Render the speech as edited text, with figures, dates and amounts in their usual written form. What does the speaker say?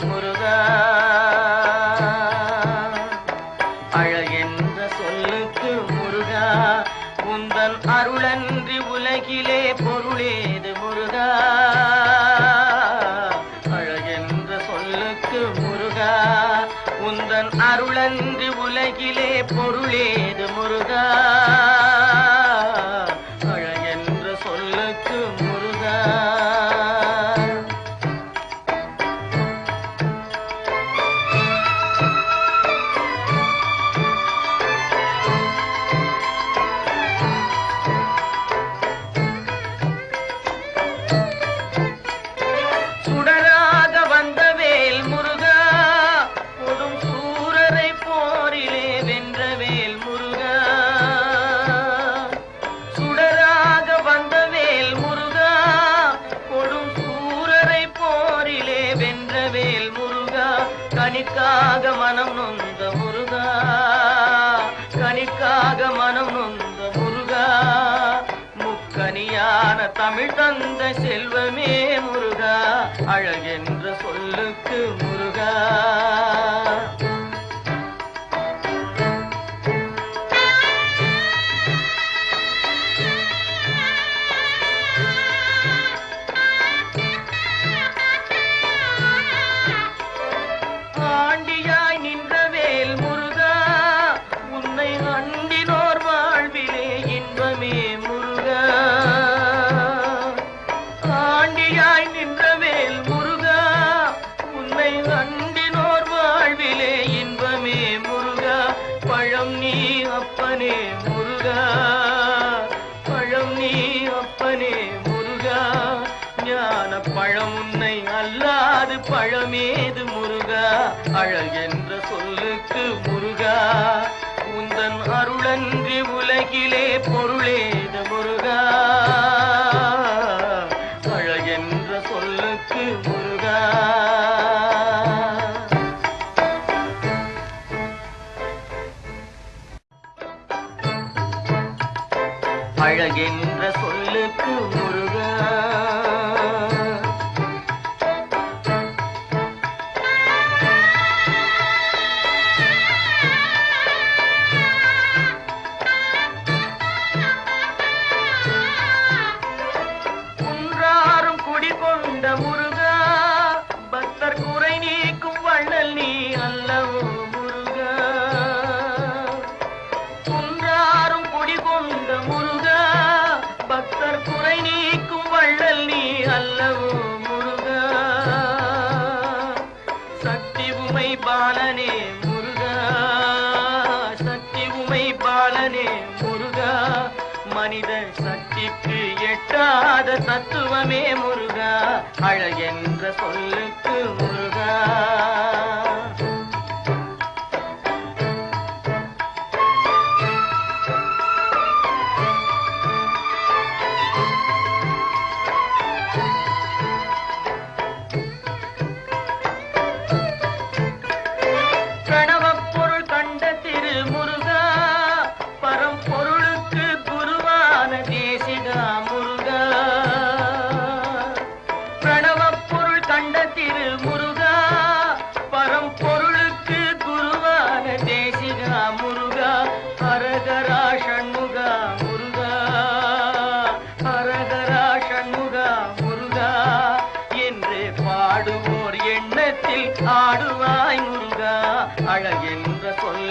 முருகா அழகென்ற சொல்லுக்கு முருகா உந்தன் அருளன்றி உலகிலே பொருளேது முருகா அழகென்ற சொல்லுக்கு முருகா உந்தன் அருளன்றி உலகிலே பொருளேது முருகா அழகென்ற சொல்லுக்கு முருகா கனிக்காக மனம் நொந்த முருகா கனிக்காக மனம் நொந்த முருகா முக்கனியான தமிழ் தந்த செல்வமே முருகா அழகென்ற சொல்லுக்கு முருகா பழம் நீ அப்பனே முருகா பழம் நீ அப்பனே முருகா ஞான பழம் உன்னை அல்லாது பழமேது முருகா அழகென்ற சொல்லுக்கு முருகா உந்தன் அருளன்றி உலகிலே பொருளேது முருகா அழகென்ற சொல்லுக்கு முருகா அழகென்ற சொல்லுக்கு முருகா குன்றாரும் குடிகொண்ட முருகா பக்தர் குறை நீக்கும் வள்ளல் நீ அல்லவோ முருகா குன்றாரும் குடிகொண்ட முருகா பக்தர் குறை நீக்கும் வள்ளல் நீ அல்லவோ முருகா சக்தி உமை பாலனே முருகா சக்தி உமை பாலனே முருகா மனித சக்திக்கு எட்டாத தத்துவமே முருகா அழகென்ற சொல்லுக்கு முருகா ஆடுவாய் முருகா அழகென்ற சொல்ல